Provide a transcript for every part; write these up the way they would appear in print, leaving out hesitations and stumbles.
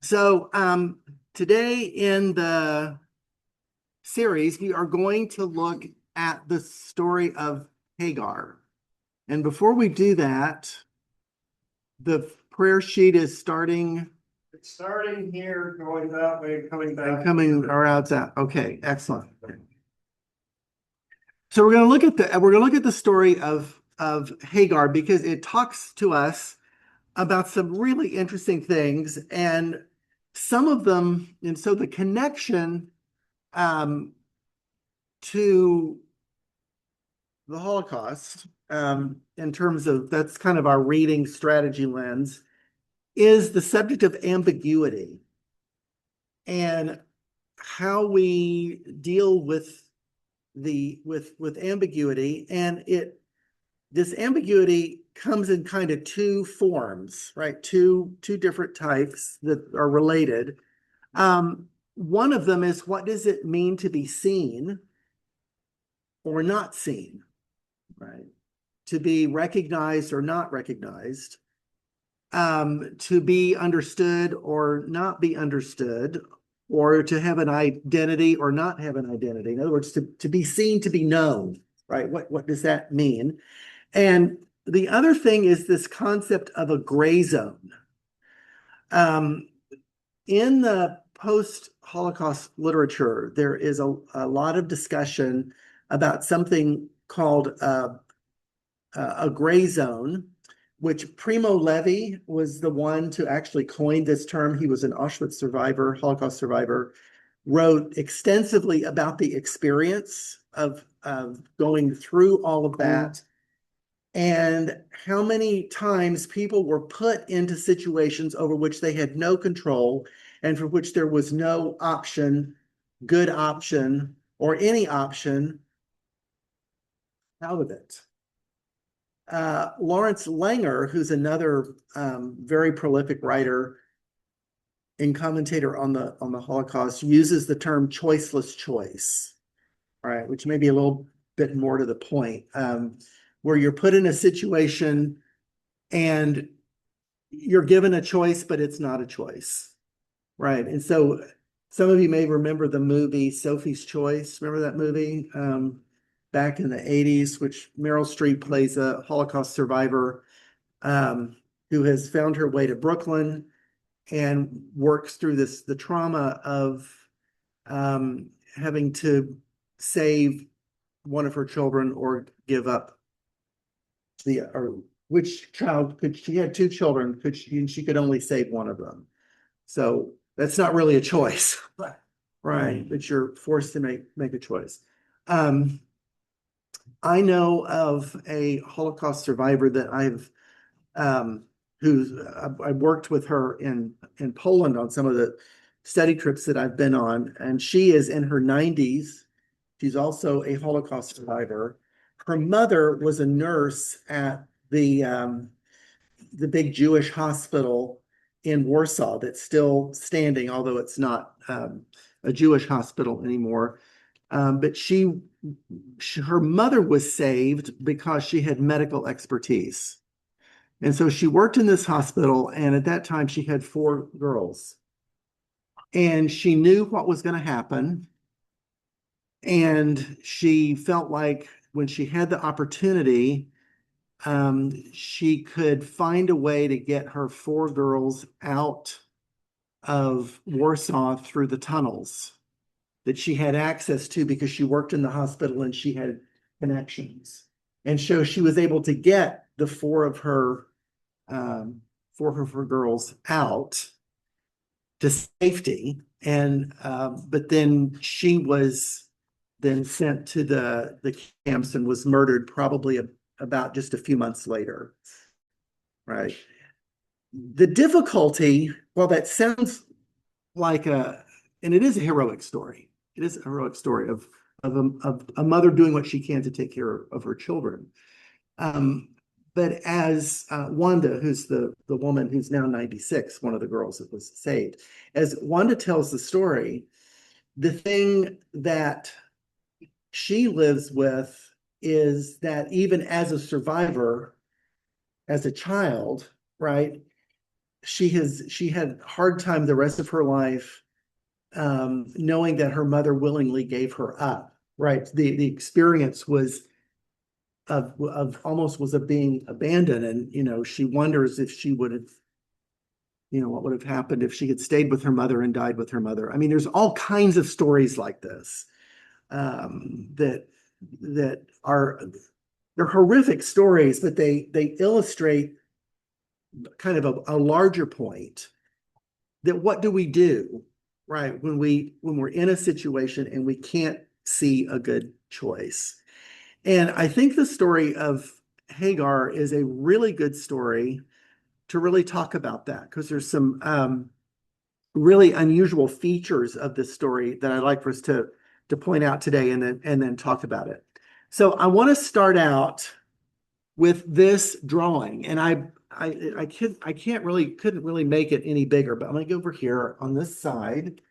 So today in the series, we are going to look at the story of Hagar. And before we do that, the prayer sheet is starting. It's starting here, going that way, coming back. Coming or outside. Okay, excellent. So we're going to look at the story of Hagar because it talks to us about some really interesting things, and some of them, and so the connection um, to the Holocaust, in terms of that's kind of our reading strategy lens, is the subject of ambiguity and how we deal with with ambiguity. And this ambiguity comes in kind of two forms, right? Two different types that are related. One of them is, what does it mean to be seen or not seen? Right? To be recognized or not recognized, to be understood or not be understood, or to have an identity or not have an identity. In other words, to be seen, to be known, right? What does that mean? And the other thing is this concept of a gray zone. Um, in the post-Holocaust literature, there is a lot of discussion about something called a gray zone, which Primo Levi was the one to actually coin this term. He was an Auschwitz survivor, Holocaust survivor, wrote extensively about the experience of going through all of that and how many times people were put into situations over which they had no control and for which there was no option, good option, or any option out of it. Lawrence Langer, who's another very prolific writer and commentator on the Holocaust, uses the term choiceless choice, right? Which may be a little bit more to the point, where you're put in a situation and you're given a choice, but it's not a choice, right? And so some of you may remember the movie Sophie's Choice. Remember that movie? Back in the 80s, which Meryl Streep plays a Holocaust survivor, who has found her way to Brooklyn and works through the trauma of having to save one of her children or give up or which child could she had two children, she could only save one of them. So that's not really a choice, right? But you're forced to make a choice. I know of a Holocaust survivor that um, I worked with her in Poland on some of the study trips that I've been on, and she is in her 90s. She's also a Holocaust survivor. Her mother was a nurse at the big Jewish hospital in Warsaw that's still standing, although it's not a Jewish hospital anymore. But her mother was saved because she had medical expertise. And so she worked in this hospital, and at that time she had four girls. And she knew what was going to happen. And she felt like when she had the opportunity, she could find a way to get her four girls out of Warsaw through the tunnels that she had access to because she worked in the hospital and she had connections. And so she was able to get the four of her girls out to safety. And but then she was then sent to the camps and was murdered probably about just a few months later. Right. The difficulty, well, that sounds like and it is a heroic story. It is a heroic story of a mother doing what she can to take care of her children. But as Wanda, who's the woman who's now 96, one of the girls that was saved, as Wanda tells the story, the thing that she lives with is that even as a survivor, as a child, right, she had a hard time the rest of her life knowing that her mother willingly gave her up, right? The experience was of almost was of being abandoned. And, she wonders if she would have, what would have happened if she had stayed with her mother and died with her mother. I mean, there's all kinds of stories like this that are they're horrific stories, but they illustrate kind of a larger point that what do we do, right, when we're in a situation and we can't see a good choice. And I think the story of Hagar is a really good story to really talk about that, because there's some really unusual features of this story that I'd like for us to point out today and then talk about it. So I want to start out with this drawing, and I couldn't really make it any bigger, but I'm going to go over here on this side.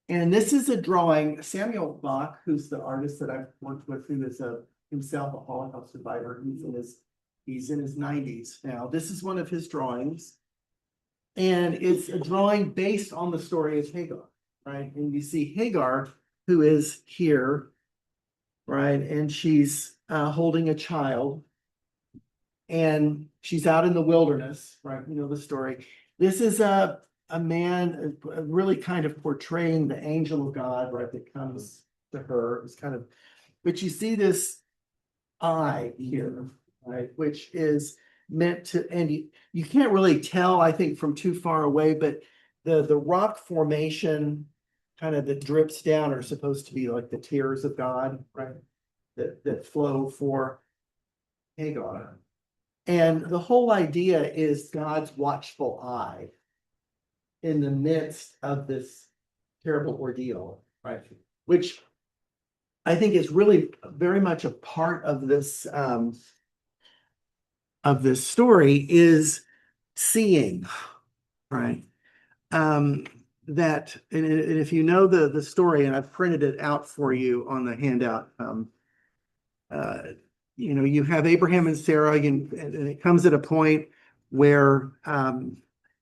And this is a drawing. Samuel Bach, who's the artist that I've worked with, who is himself a Holocaust survivor. He's in his 90s now. This is one of his drawings. And it's a drawing based on the story of Hagar, right? And you see Hagar, who is here, right? And she's holding a child. And she's out in the wilderness, right? You know the story. This is a man really kind of portraying the angel of God, right? That comes to her. It's kind of, but you see this eye here, right? Which is meant to, and you can't really tell, I think, from too far away, but the rock formation kind of that drips down are supposed to be like the tears of God, right? That flow for Hagar. And the whole idea is God's watchful eye in the midst of this terrible ordeal, right? Which I think is really very much a part of this story is seeing, right? That and if you know the story, and I've printed it out for you on the handout, uh, you have Abraham and Sarah, and it comes at a point where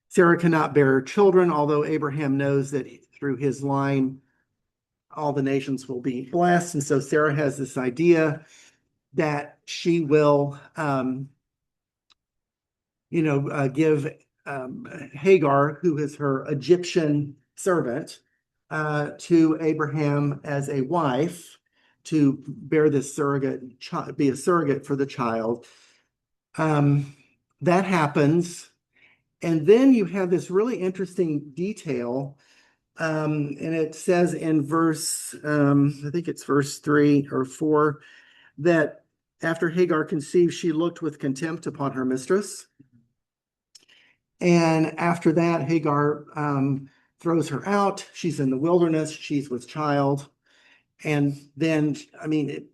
Sarah cannot bear children, although Abraham knows that through his line, all the nations will be blessed. And so Sarah has this idea that she will, give Hagar, who is her Egyptian servant, to Abraham as a wife to bear this be a surrogate for the child. That happens. And then you have this really interesting detail. And it says in I think it's verse 3 or 4, that after Hagar conceived, she looked with contempt upon her mistress. And after that, Hagar throws her out. She's in the wilderness. She's with child. And then, I mean,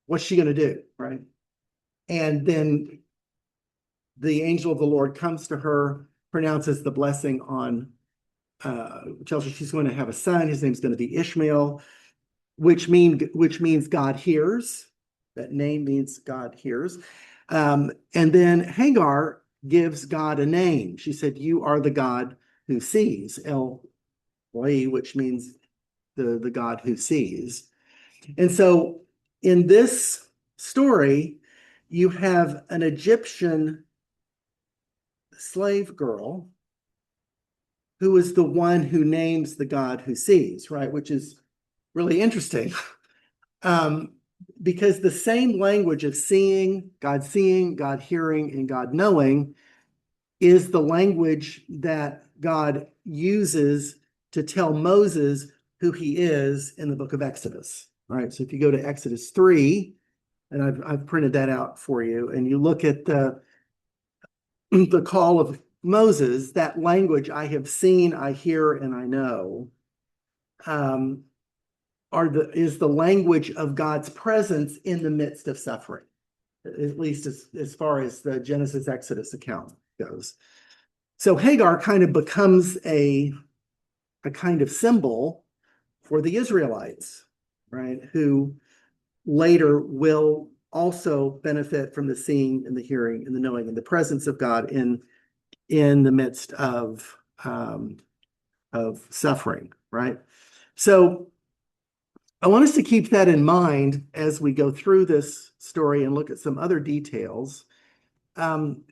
what's she going to do, right? And then the angel of the Lord comes to her, pronounces the blessing on, tells her she's going to have a son. His name's going to be Ishmael, which means God hears. That name means God hears. And then Hagar gives God a name. She said, "You are the God who sees," El Roi, which means the God who sees. And so in this story, you have an Egyptian slave girl who is the one who names the God who sees, right? Which is really interesting. Because the same language of seeing, God hearing, and God knowing is the language that God uses to tell Moses who he is in the book of Exodus. All right. So if you go to Exodus 3, and I've printed that out for you, and you look at the call of Moses, that language, I have seen, I hear, and I know, is the language of God's presence in the midst of suffering, at least as far as the Genesis Exodus account goes. So Hagar kind of becomes a kind of symbol for the Israelites, right? Who later will also benefit from the seeing and the hearing and the knowing and the presence of God in in the midst of suffering, right? So I want us to keep that in mind as we go through this story and look at some other details. Um,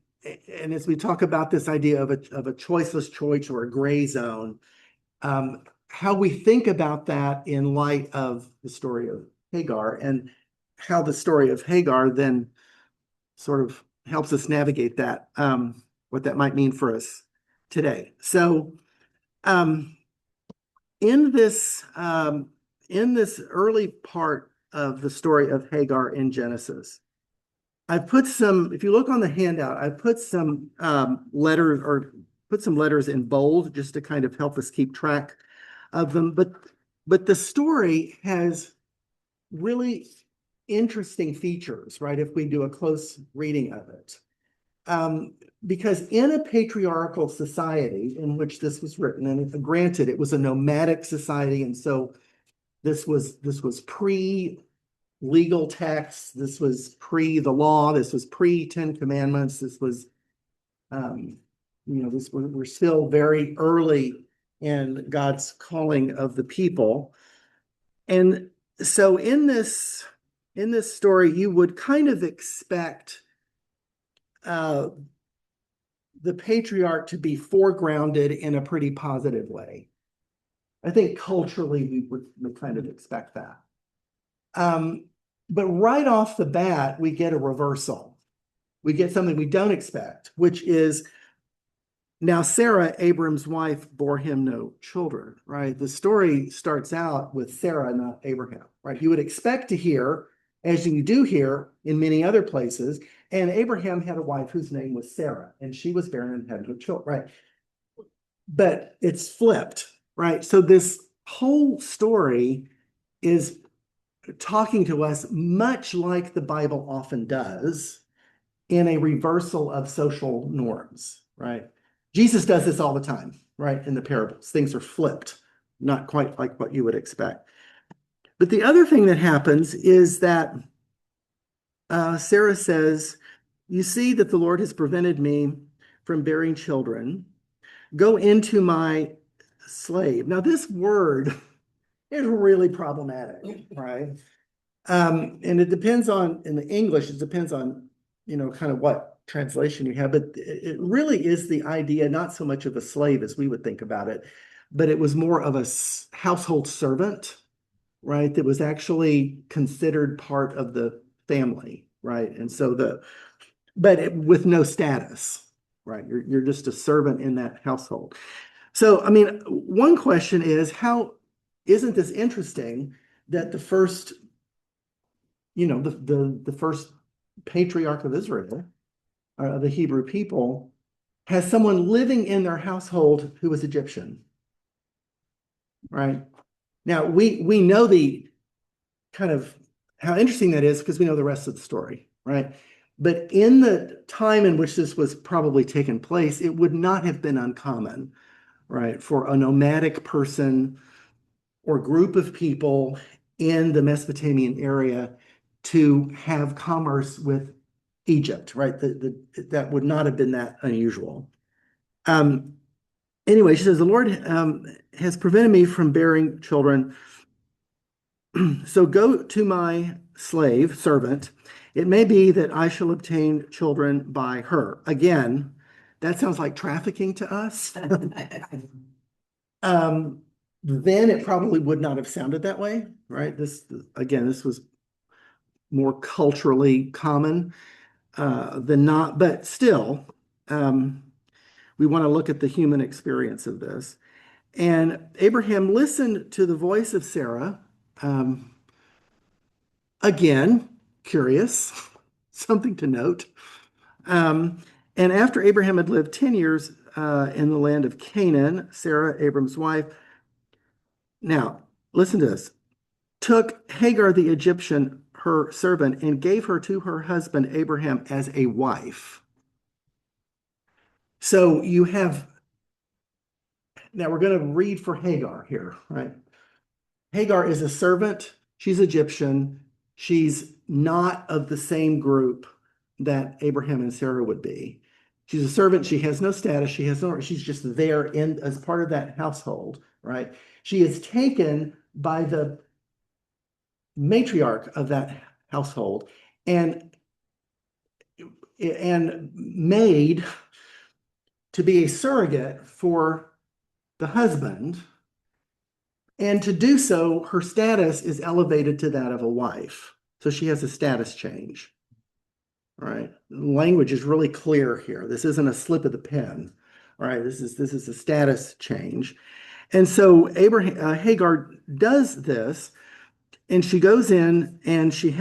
and as we talk about this idea of a choiceless choice or a gray zone, how we think about that in light of the story of Hagar and how the story of Hagar then sort of helps us navigate that, what that might mean for us today. So, um, in this early part of the story of Hagar in Genesis, I've put some, if you look on the handout, I've put some letters or put some letters in bold just to kind of help us keep track of them. But the story has really interesting features, right? If we do a close reading of it. Because in a patriarchal society in which this was written, and granted, it was a nomadic society, and so this was pre-legal text, this was pre the law, this was pre-Ten Commandments, this was this we're still very early in God's calling of the people. And so in this story, you would kind of expect uh, the patriarch to be foregrounded in a pretty positive way. I think culturally we would kind of expect that. But right off the bat, we get a reversal. We get something we don't expect, which is now Sarah, Abram's wife, bore him no children, right? The story starts out with Sarah, not Abraham, right? You would expect to hear, as you do hear in many other places, and Abraham had a wife whose name was Sarah, and she was barren and had no children, right? But it's flipped, right? So this whole story is talking to us much like the Bible often does in a reversal of social norms, right? Jesus does this all the time, right? In the parables, things are flipped, not quite like what you would expect. But the other thing that happens is that Sarah says, "You see that the Lord has prevented me from bearing children. Go into my slave." Now, this word is really problematic, right? And it depends on, in the English, it depends on, kind of what translation you have, but it really is the idea, not so much of a slave as we would think about it, but it was more of a household servant, right? That was actually considered part of the family, right? And so with no status, right? You're just a servant in that household. So, I mean, one question is, how isn't this interesting that the first the first patriarch of Israel, the Hebrew people, has someone living in their household who was Egyptian, right? Now we know the kind of how interesting that is because we know the rest of the story, right? But in the time in which this was probably taking place, it would not have been uncommon, right, for a nomadic person or group of people in the Mesopotamian area to have commerce with Egypt, right? That would not have been that unusual. Um, anyway, she says, the Lord has prevented me from bearing children. So go to my slave, servant. It may be that I shall obtain children by her. Again, that sounds like trafficking to us. Then it probably would not have sounded that way, right? This was more culturally common than not, but still, we want to look at the human experience of this. And Abraham listened to the voice of Sarah. Um, Again, curious, something to note. Um, and after Abraham had lived 10 years in the land of Canaan, Sarah, Abram's wife, now listen to this, took Hagar the Egyptian, her servant, and gave her to her husband Abraham as a wife. So you have, now we're going to read for Hagar here, right? Hagar is a servant. She's Egyptian. She's not of the same group that Abraham and Sarah would be. She's a servant. She has no status. She's just there as part of that household, right? She is taken by the matriarch of that household and made to be a surrogate for the husband. And to do so, her status is elevated to that of a wife. So she has a status change. All right. Language is really clear here. This isn't a slip of the pen. All right. This is a status change. And so Hagar does this, and she goes in and she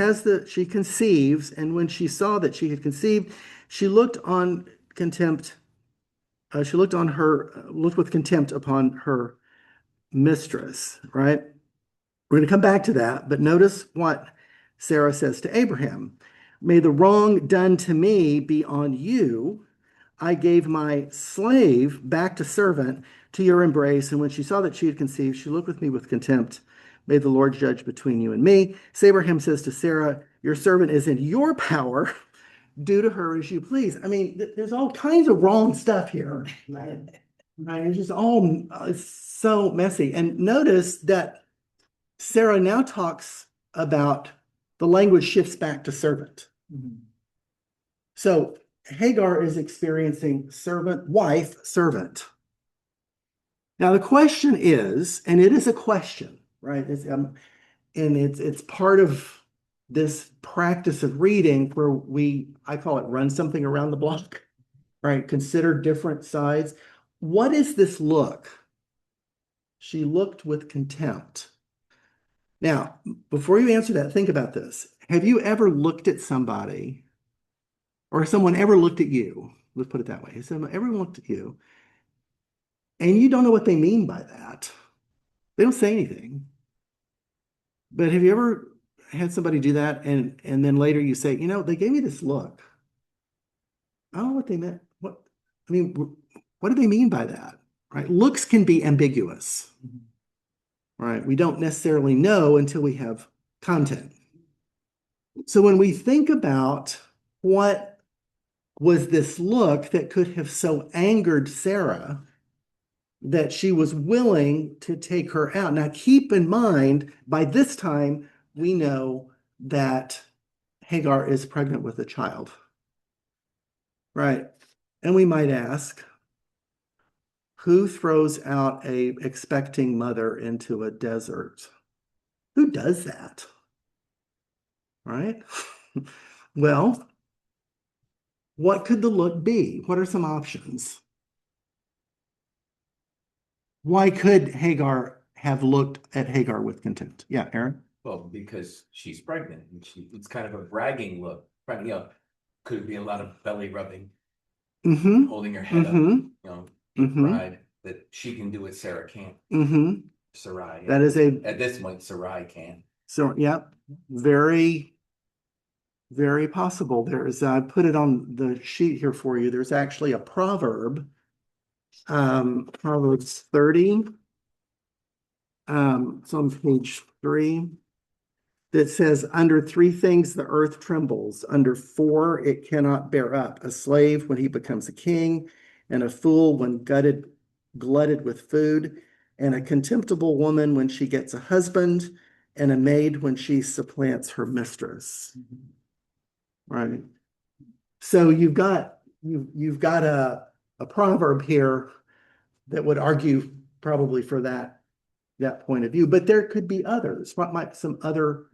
conceives, and when she saw that she had conceived, she looked on contempt. She looked with contempt upon her mistress, right? We're going to come back to that, but notice what Sarah says to Abraham. May the wrong done to me be on you. I gave my slave back to servant to your embrace, and when she saw that she had conceived, she looked with me with contempt. May the Lord judge between you and me. So Abraham says to Sarah, your servant is in your power. Do to her as you please. I mean, there's all kinds of wrong stuff here. Right? It's just all it's so messy. And notice that Sarah now talks about the language shifts back to servant. So Hagar is experiencing servant, wife, servant. Now the question is, and it is a question, right? And it's part of this practice of reading where I call it run something around the block, right? Consider different sides. What is this look? She looked with contempt. Now, before you answer that, think about this. Have you ever looked at somebody, or has someone ever looked at you? Let's put it that way. Has someone ever looked at you and you don't know what they mean by that? They don't say anything. But have you ever had somebody do that and then later you say, they gave me this look. I don't know what they meant. What do they mean by that? Right? Looks can be ambiguous. Right? We don't necessarily know until we have content. So when we think about what was this look that could have so angered Sarah that she was willing to take her out. Now, keep in mind, by this time, we know that Hagar is pregnant with a child, right? And we might ask, who throws out a expecting mother into a desert? Who does that? Right? Well, what could the look be? What are some options? Why could Hagar have looked at Hagar with contempt? Yeah, Aaron? Well, because she's pregnant and it's kind of a bragging look. Could be a lot of belly rubbing, holding her head up, pride that she can do what Sarah can't. Sarai. That is at this point, Sarai can. So, yeah, very, very possible. I put it on the sheet here for you. There's actually a proverb, Proverbs 30. It's on page 3. That says, under 3 things the earth trembles, under 4 it cannot bear up. A slave when he becomes a king, and a fool when glutted with food, and a contemptible woman when she gets a husband, and a maid when she supplants her mistress. Right. So you've got a proverb here that would argue probably for that point of view, but there could be others. What might some other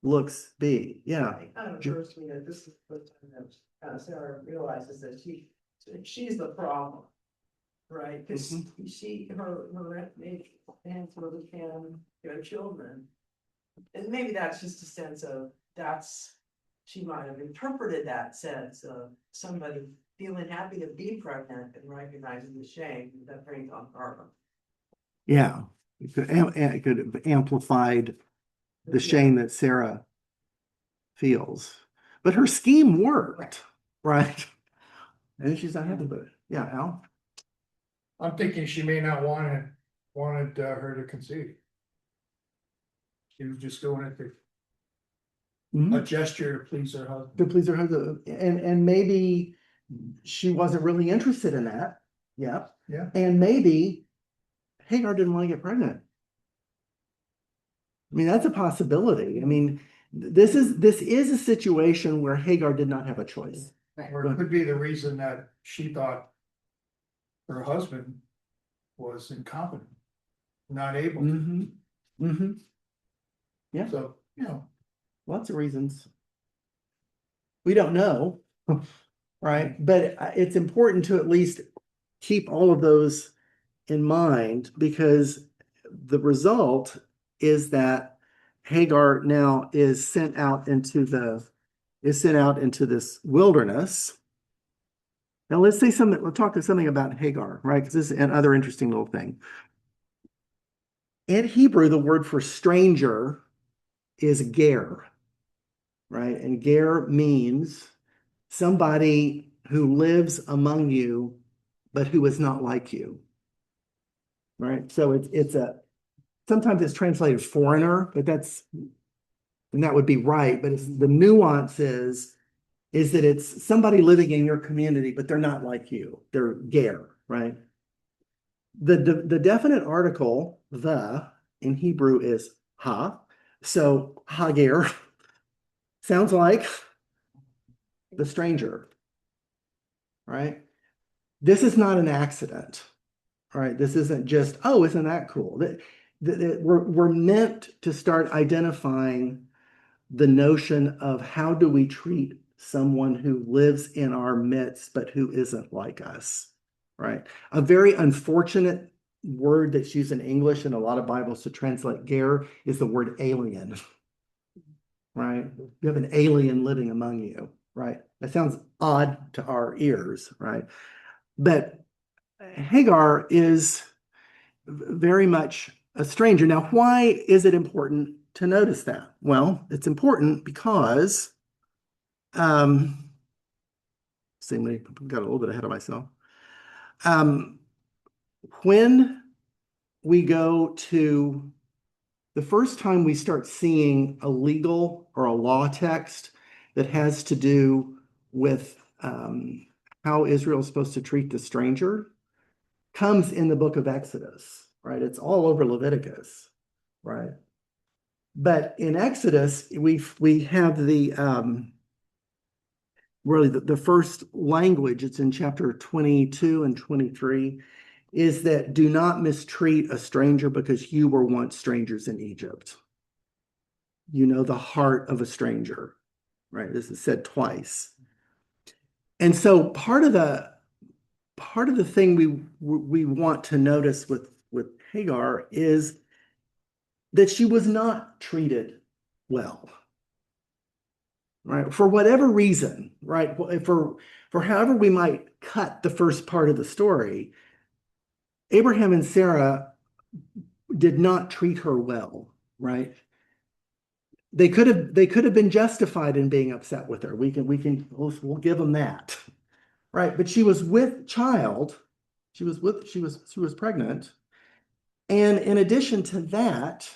looks be? Yeah. It kind of occurs to me that this is the time that Sarah realizes that she's the problem, right? Because her made hands with the can, their children, and maybe that's just a sense of she might have interpreted that sense of somebody feeling happy to be pregnant and recognizing the shame that brings on her. Yeah, it could have amplified the shame that Sarah feels, but her scheme worked, right? And she's not happy with it. Yeah, Al. I'm thinking she may not wanted her to conceive. She was just doing it to a gesture to please her husband. To please her husband, and maybe she wasn't really interested in that. Yeah. Yeah. And maybe Hagar didn't want to get pregnant. I mean, that's a possibility. I mean, this is a situation where Hagar did not have a choice. Or it could be the reason that she thought her husband was incompetent, not able to. Mm-hmm. Yeah, So, you know, lots of reasons. We don't know, right? But it's important to at least keep all of those in mind, because the result is that Hagar now is sent out into this wilderness. Now let's say something, we'll talk to something about Hagar, right? Because this is another interesting little thing. In Hebrew, the word for stranger is ger, right? And ger means somebody who lives among you, but who is not like you, right? So sometimes it's translated foreigner, but and that would be right. But the nuance is that it's somebody living in your community, but they're not like you. They're ger, right? The definite article, the, in Hebrew is ha. So hager sounds like the stranger, right? This is not an accident, right? This isn't just, oh, isn't that cool? We're meant to start identifying the notion of how do we treat someone who lives in our midst, but who isn't like us, right? A very unfortunate word that's used in English in a lot of Bibles to translate ger is the word alien, right? You have an alien living among you, right? That sounds odd to our ears, right? But Hagar is very much a stranger. Now, why is it important to notice that? Well, it's important because, seemingly got a little bit ahead of myself. When we go to the first time we start seeing a legal or a law text that has to do with how Israel is supposed to treat the stranger, comes in the book of Exodus, right? It's all over Leviticus, right? But in Exodus, we have really the first language, it's in chapter 22 and 23, is that do not mistreat a stranger because you were once strangers in Egypt. You know the heart of a stranger, right? This is said twice. And so part of the thing we want to notice with Hagar is that she was not treated well, right? For whatever reason, right? For however we might cut the first part of the story, Abraham and Sarah did not treat her well, right? They could have been justified in being upset with her. We'll give them that, right? But she was with child. She was pregnant, and in addition to that,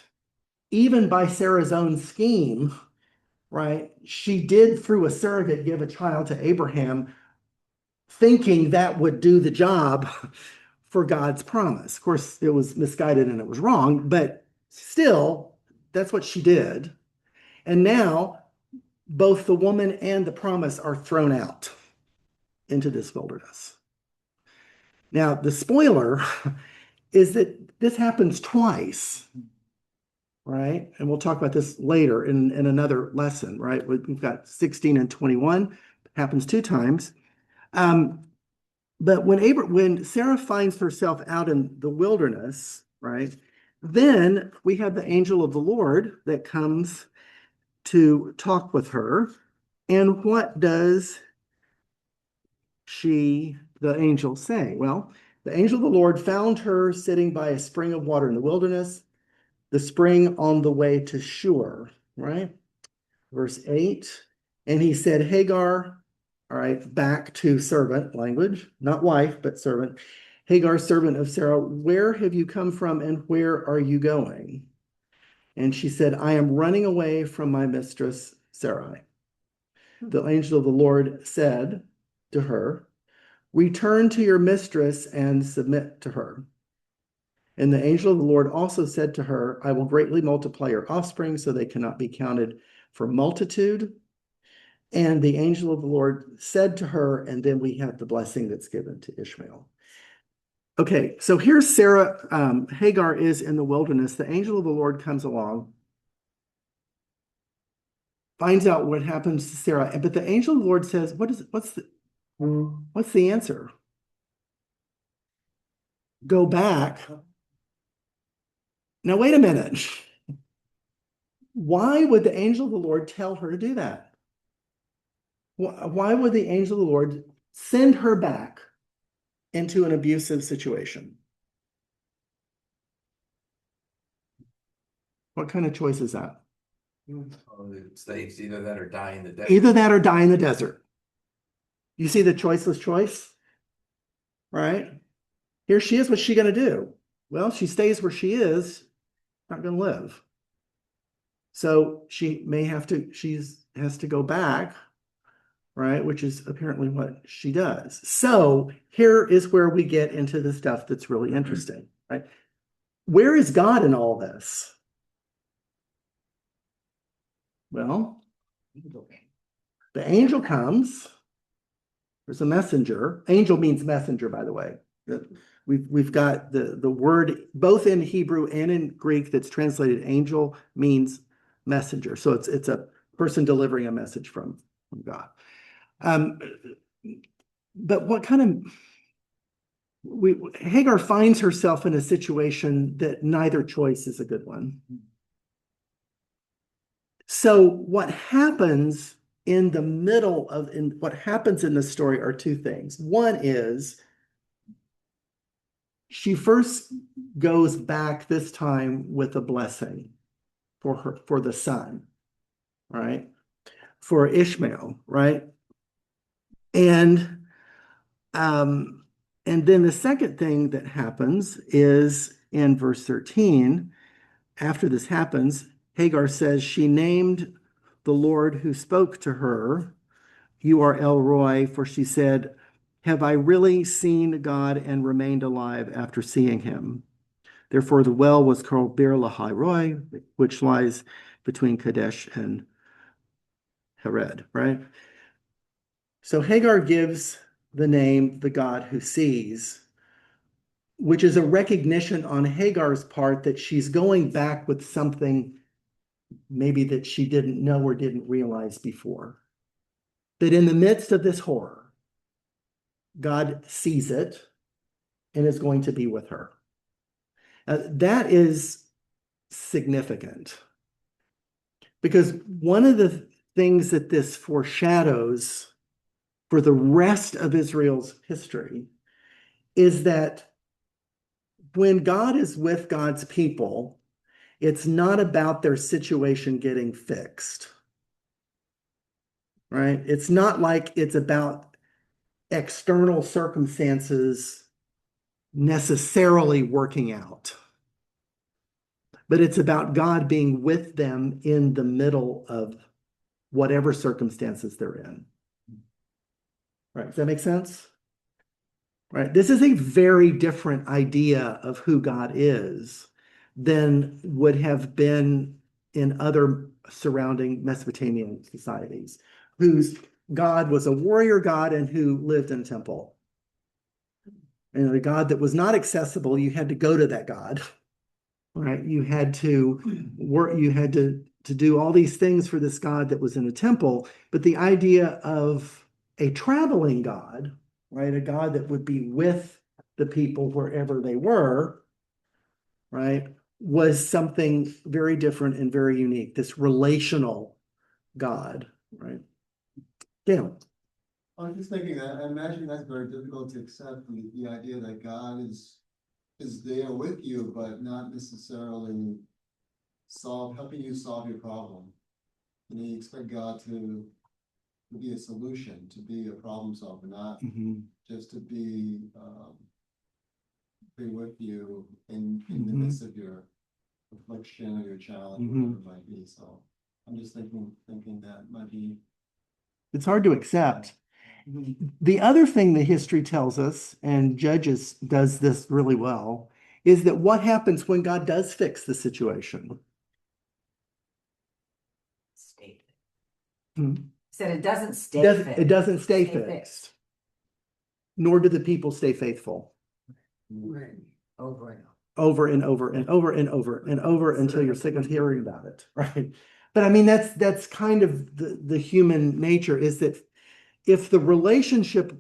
even by Sarah's own scheme, right? She did, through a surrogate, give a child to Abraham, thinking that would do the job for God's promise. Of course, it was misguided and it was wrong, but still, that's what she did. And now, both the woman and the promise are thrown out into this wilderness. Now, the spoiler is that this happens twice, right? And we'll talk about this later in another lesson, right? We've got 16 and 21, happens two times. But when Sarah finds herself out in the wilderness, right, then we have the angel of the Lord that comes to talk with her. And what does the angel say? Well, the angel of the Lord found her sitting by a spring of water in the wilderness, the spring on the way to Shur, right? Verse 8. And he said, Hagar, all right, back to servant language, not wife, but servant. Hagar, servant of Sarah, where have you come from and where are you going? And she said, I am running away from my mistress Sarai. The angel of the Lord said, to her, return to your mistress and submit to her. And the angel of the Lord also said to her, I will greatly multiply your offspring so they cannot be counted for multitude. And the angel of the Lord said to her, and then we have the blessing that's given to Ishmael. Okay, so here's Sarah. Hagar is in the wilderness. The angel of the Lord comes along, finds out what happens to Sarah. But the angel of the Lord says, what's the answer? Go back. Now, wait a minute. Why would the angel of the Lord tell her to do that? Why would the angel of the Lord send her back into an abusive situation? What kind of choice is that? Oh, it's either that or die in the desert. Either that or die in the desert. You see the choiceless choice, right? Here she is. What's she going to do? Well, she stays where she is, not going to live. So she has to go back, right? Which is apparently what she does. So here is where we get into the stuff that's really interesting, right? Where is God in all this? Well, the angel comes. There's a messenger. Angel means messenger, by the way. We've got the word both in Hebrew and in Greek that's translated angel means messenger. So it's a person delivering a message from God. But what kind of Hagar finds herself in a situation that neither choice is a good one. So what happens in the middle of what happens in the story are two things. One is she first goes back this time with a blessing for the son, right? For Ishmael, right? And then the second thing that happens is in verse 13, after this happens, Hagar says she named the Lord who spoke to her, you are El Roi, for she said, have I really seen God and remained alive after seeing him? Therefore, the well was called Bir Lahai Roi, which lies between Kadesh and Hared, right? So Hagar gives the name the God who sees, which is a recognition on Hagar's part that she's going back with something maybe that she didn't know or didn't realize before. That in the midst of this horror, God sees it and is going to be with her. That is significant because one of the things that this foreshadows for the rest of Israel's history is that when God is with God's people, it's not about their situation getting fixed, right? It's not like it's about external circumstances necessarily working out, but it's about God being with them in the middle of whatever circumstances they're in. Right? Does that make sense? Right? This is a very different idea of who God is than would have been in other surrounding Mesopotamian societies, whose God was a warrior God and who lived in a temple. And a God that was not accessible, you had to go to that God, right? You had to work, you had to do all these things for this God that was in a temple. But the idea of a traveling God, right? A God that would be with the people wherever they were, right? Was something very different and very unique. This relational God, right? Dale. I was just thinking that I imagine that's very difficult to accept the idea that God is there with you, but not necessarily helping you solve your problem. You expect God to be a solution, to be a problem solver, not just to be with you in the midst of your affliction or your challenge, whatever it might be. So I'm just thinking that might be. It's hard to accept. The other thing the history tells us, and Judges does this really well, is that what happens when God does fix the situation? Stay. Hmm. Said it doesn't stay It doesn't stay Stay fixed. Nor do the people stay faithful. over and Over and over and over and over and over until you're sick of hearing about it, right? But I mean, that's kind of the human nature, is that if the relationship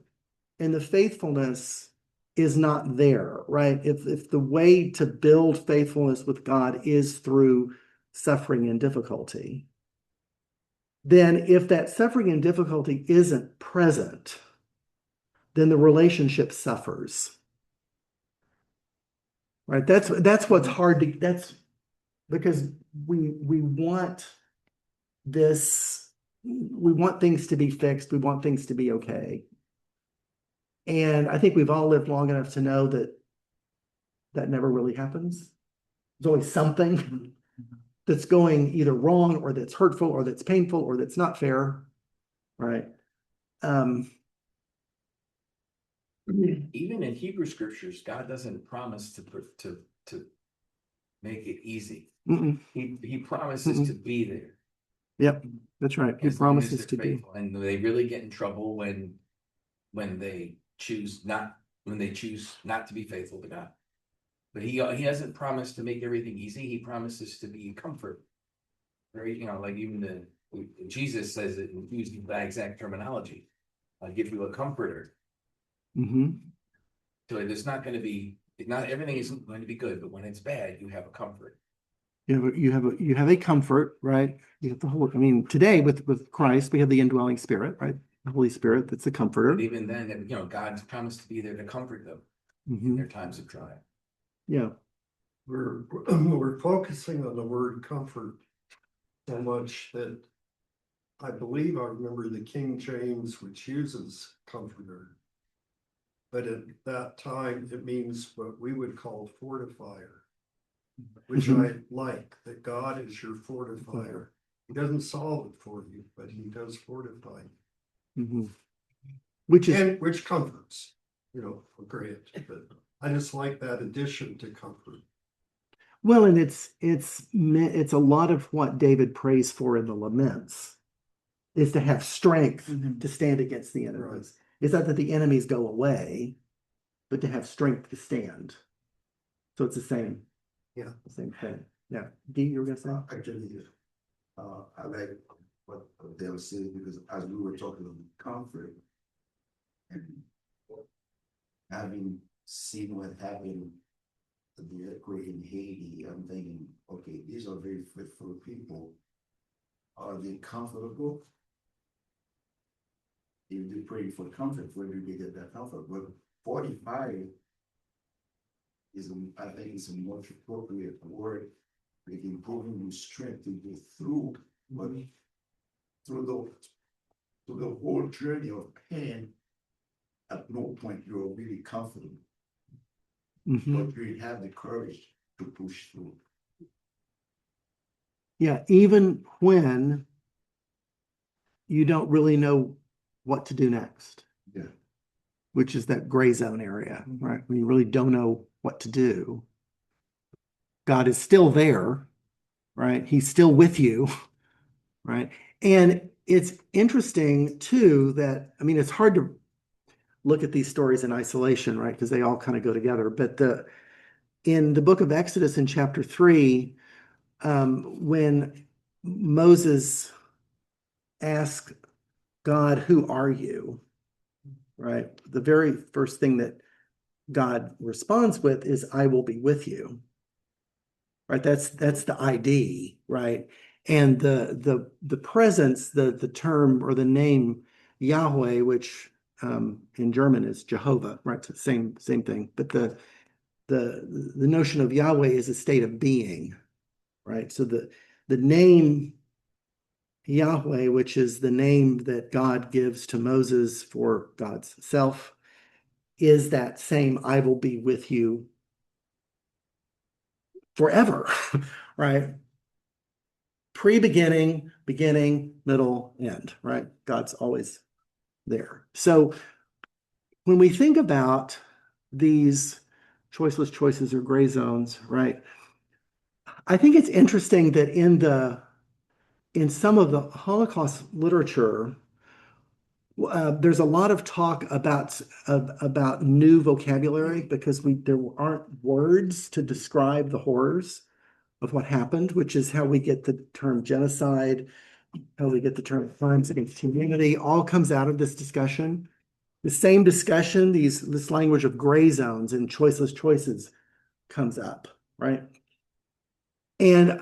and the faithfulness is not there, right? If the way to build faithfulness with God is through suffering and difficulty, then if that suffering and difficulty isn't present, then the relationship suffers. Right? That's what's hard to, that's because we want this, we want things to be fixed, we want things to be okay. And I think we've all lived long enough to know that that never really happens. There's always something that's going either wrong, or that's hurtful, or that's painful, or that's not fair. Right. Even in Hebrew scriptures, God doesn't promise to make it easy. Mm-mm. He promises to be there. Yep, that's right. He As long as promises to they're be. faithful. And they really get in trouble when they choose not to be faithful to God. But he hasn't promised to make everything easy. He promises to be a comfort. Very, like even Jesus says it, using that exact terminology. I'll give you a comforter. Mm-hmm. So there's not going to be, not everything isn't going to be good, but when it's bad, you have a comfort. You have a comfort, right? You have the whole, I mean, today with Christ, we have the indwelling spirit, right? The Holy Spirit, that's the comforter. But even then, God's promised to be there to comfort them in Mm-hmm. their times of trial. Yeah. We're focusing on the word comfort so much that I believe I remember the King James, which uses comforter. But at that time, it means what we would call fortifier, which I like, that God is your fortifier. He doesn't solve it for you, but he does fortify you. Mm-hmm. Which comforts, great, but I just like that addition to comfort. Well, and it's a lot of what David prays for in the laments, is to have strength to stand against the enemies. Right. It's not that the enemies go away, but to have strength to stand. So it's the same. Yeah. The same thing. Yeah. Dee, you were gonna say? Actually, I like what they were saying, because as we were talking about comfort and having seen what happened at the earthquake in Haiti, I'm thinking, okay, these are very faithful people. Are they comfortable? If they pray for comfort, where do they get that comfort? But 45 is, I think, it's a much appropriate word. They can give you strength to go through, but through the whole journey of pain, at no point you're really comfortable. Mm-hmm. But you have the courage to push through. Yeah, even when you don't really know what to do next. Yeah. Which is that gray zone area, right? When you really don't know what to do. God is still there, right? He's still with you, right? And it's interesting too that, I mean, it's hard to look at these stories in isolation, right? Because they all kind of go together. But in the book of Exodus in chapter 3, when Moses asked God, "Who are you?" Right? The very first thing that God responds with is, "I will be with you." Right? That's the ID, right? And the presence, the term or the name Yahweh, which in German is Jehovah, right? It's the same thing. But the notion of Yahweh is a state of being, right? So the name Yahweh, which is the name that God gives to Moses for God's self, is that same "I will be with you forever," right? Pre-beginning, beginning, middle, end, right? God's always there. So when we think about these choiceless choices or gray zones, right? I think it's interesting that in some of the Holocaust literature, there's a lot of talk about new vocabulary because there aren't words to describe the horrors of what happened, which is how we get the term genocide, how we get the term crimes against humanity, all comes out of this discussion. The same discussion, this language of gray zones and choiceless choices comes up, right? And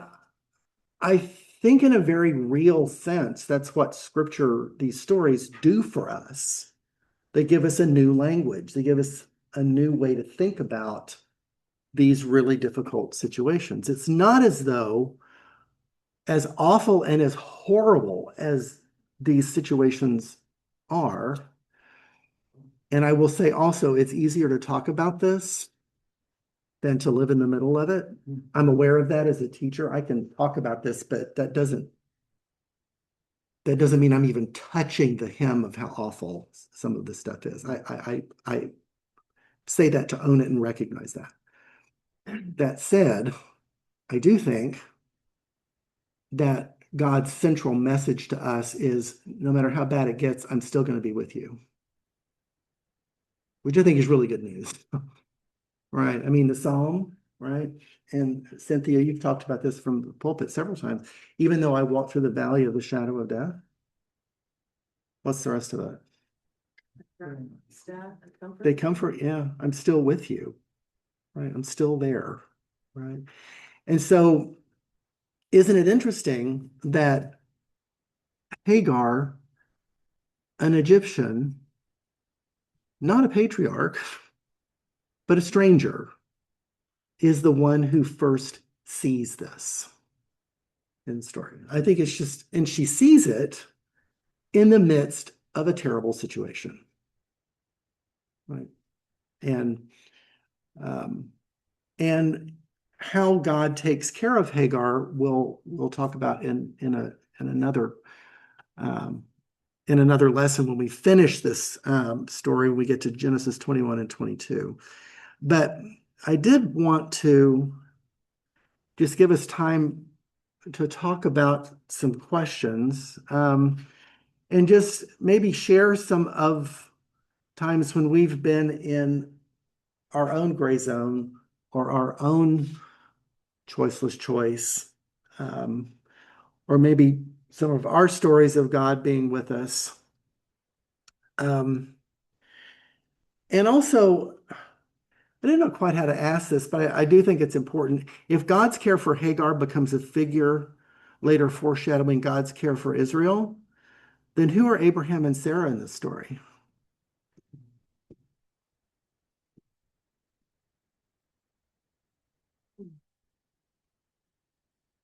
I think in a very real sense, that's what scripture, these stories do for us. They give us a new language. They give us a new way to think about these really difficult situations. It's not as though, as awful and as horrible as these situations are, and I will say also, it's easier to talk about this than to live in the middle of it. I'm aware of that as a teacher. I can talk about this, but that doesn't mean I'm even touching the hem of how awful some of this stuff is. I say that to own it and recognize that. That said, I do think that God's central message to us is no matter how bad it gets, I'm still going to be with you, which I think is really good news. Right. I mean, the Psalm, right? And Cynthia, you've talked about this from the pulpit several times. Even though I walk through the valley of the shadow of death, what's the rest of it? They comfort, yeah, I'm still with you, right? I'm still there, right? And so, isn't it interesting that Hagar, an Egyptian, not a patriarch, but a stranger, is the one who first sees this in the story. I think it's just, and she sees it in the midst of a terrible situation, right? And and how God takes care of Hagar, we'll talk about in another lesson when we finish this story. We get to Genesis 21 and 22. But I did want to just give us time to talk about some questions and just maybe share some of times when we've been in our own gray zone or our own choiceless choice, or maybe some of our stories of God being with us. And also, I didn't know quite how to ask this, but I do think it's important. If God's care for Hagar becomes a figure later foreshadowing God's care for Israel, then who are Abraham and Sarah in this story?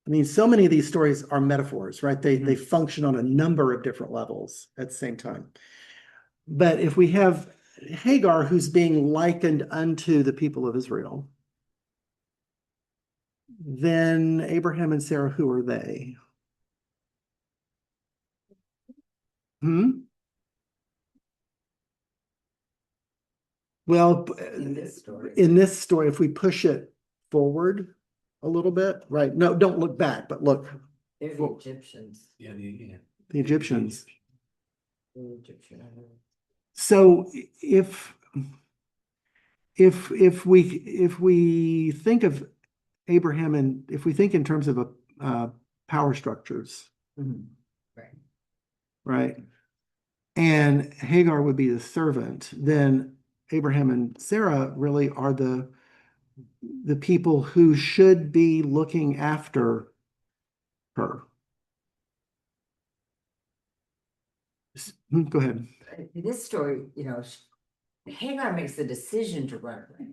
I mean, so many of these stories are metaphors, right? They function on a number of different levels at the same time. But if we have Hagar who's being likened unto the people of Israel, then Abraham and Sarah, who are they? Well, In this story. if we push it forward a little bit, right? No, don't look back, but look, They're the Egyptians. Yeah, the Egyptians. The Egyptian. So if we think of Abraham and if we think in terms of power structures, Right. right? And Hagar would be the servant, then Abraham and Sarah really are the people who should be looking after her. Go ahead. In this story, Hagar makes the decision to run away.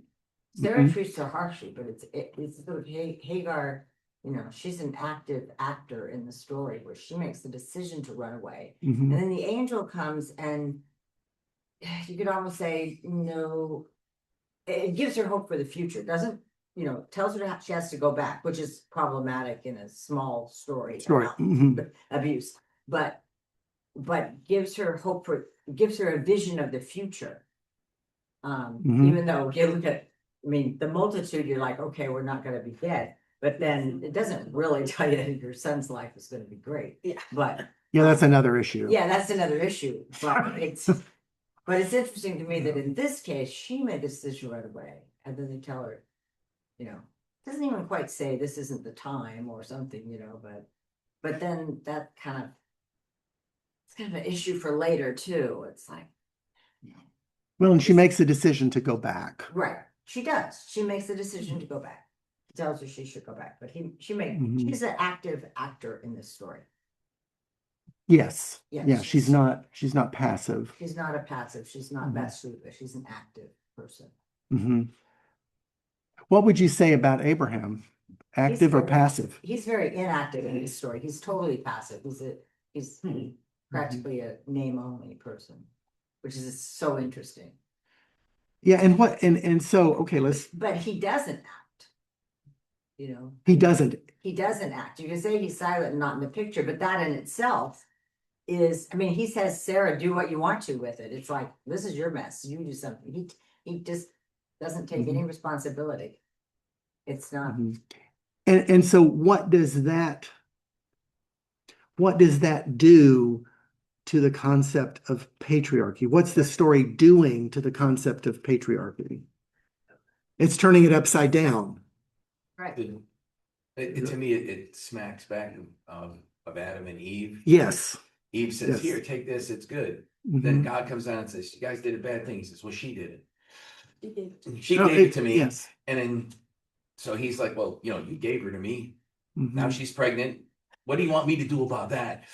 Sarah treats her harshly, but it's sort of Hagar, she's an active actor in the story where she makes the decision to run away. And then the angel comes and you could almost say, no, it gives her hope for the future. Doesn't, tells her that she has to go back, which is problematic in a small story. Story. Abuse. But but gives her hope gives her a vision of the future. Mhm. Even though you look at, I mean, the multitude, you're like, okay, we're not gonna be dead, but then it doesn't really tell you that your son's life is gonna be great. Yeah. But, Yeah, that's another issue. yeah, that's another issue, but it's interesting to me that in this case, she made a decision right away, and then they tell her, you know, doesn't even quite say this isn't the time or something, you know, but then that kind of, it's kind of an issue for later too. It's like, Well, and she makes a decision to go back. right, she does. She makes the decision to go back. He tells her she should go back, but Mhm. she's an active actor in this story. Yes. Yeah, Yeah, she's not passive. She's not a passive, she's not Mhm. Bathsheba, she's an active person. Mhm. What would you say about Abraham? Active or very- passive? He's very inactive in this story. He's totally passive. He's practically a name only person, which is so interesting. Yeah, and so, okay, But he doesn't act. You know, he doesn't. he doesn't act. You can say he's silent and not in the picture, but that in itself is, I mean, he says, Sarah, do what you want to with it. It's like, this is your mess. You do something. He just doesn't take any responsibility. It's not. Mhm. And so what does that do to the concept of patriarchy? What's the story doing to the concept of patriarchy? It's turning it upside down. Right. To me, it smacks back of Adam and Eve. Yes. Eve says, Yes. here, take this, it's good. Then Mhm. God comes down and says, you guys did a bad thing. He says, well, she did it. She She Oh, gave it to me. Yes. And then, so he's like, well, you gave her to me. Now Mhm. she's pregnant. What do you want me to do about that?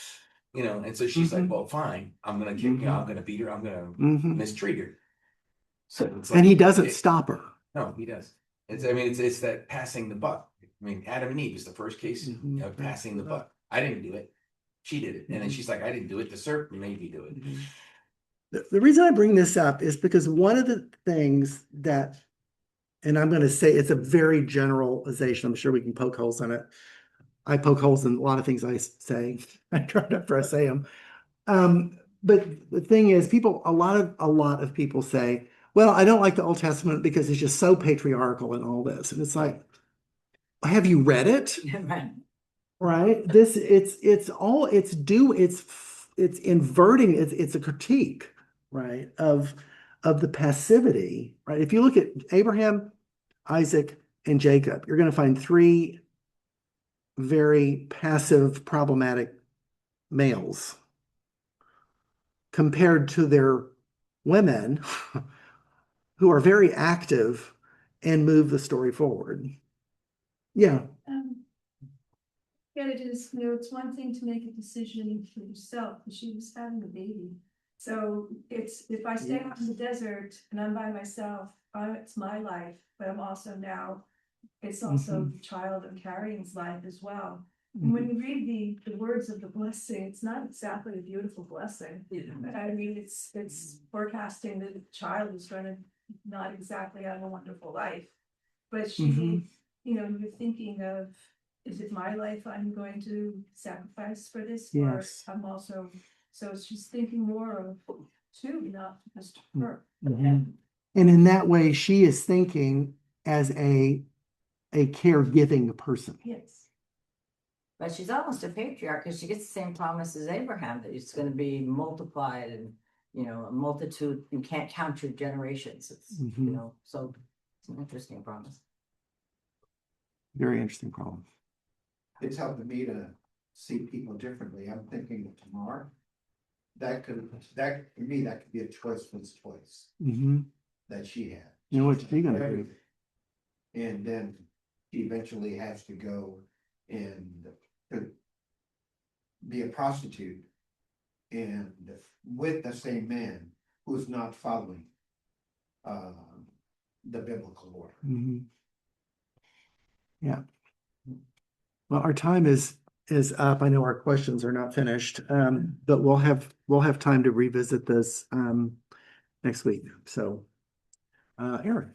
And so she's like, Mhm. well, fine. I'm gonna kick I'm gonna beat her. I'm gonna Mhm. mistreat her. So it's And he like, doesn't stop her. no, he does. It's that passing the buck. I mean, Adam and Eve is the first case Mhm. of passing the buck. I didn't do it. She did it. And then she's like, I didn't do it. The serpent made me do it. The reason I bring this up is because one of the things that, and I'm going to say it's a very generalization. I'm sure we can poke holes in it. I poke holes in a lot of things I say. I try not to say them. But the thing is, a lot of people say, well, I don't like the Old Testament because it's just so patriarchal and all this. And it's like, have you read it? Right. Right? It's inverting, it's a critique, right? Of the passivity, right? If you look at Abraham, Isaac, and Jacob, you're going to find three very passive, problematic males compared to their women who are very active and move the story forward. Yeah. Yeah, it is, it's one thing to make a decision for yourself, because she was having a baby. So it's, if I stay out in the desert and I'm by myself, it's my life, but I'm also now, it's also the child I'm carrying's life as well. And when you read the words of the blessing, it's not exactly a beautiful blessing. I mean, it's forecasting that the child is going to not exactly have a wonderful life. But she, you're thinking of, is it my life I'm going to sacrifice for this? Yes. Or I'm also, so she's thinking more of two, not just her. And in that way, she is thinking as a caregiving person. Yes. But she's almost a patriarch because she gets the same promise as Abraham that it's going to be multiplied and, a multitude. You can't count your generations. It's, so it's an interesting promise. Very interesting problem. It's helping me to see people differently. I'm thinking of tomorrow. For me, that could be a choiceless choice that she had. You know what you're gonna do? And then she eventually has to go and be a prostitute and with the same man who's not following the biblical order. Yeah. Well, our time is up. I know our questions are not finished, but we'll have time to revisit this next week. So, Aaron.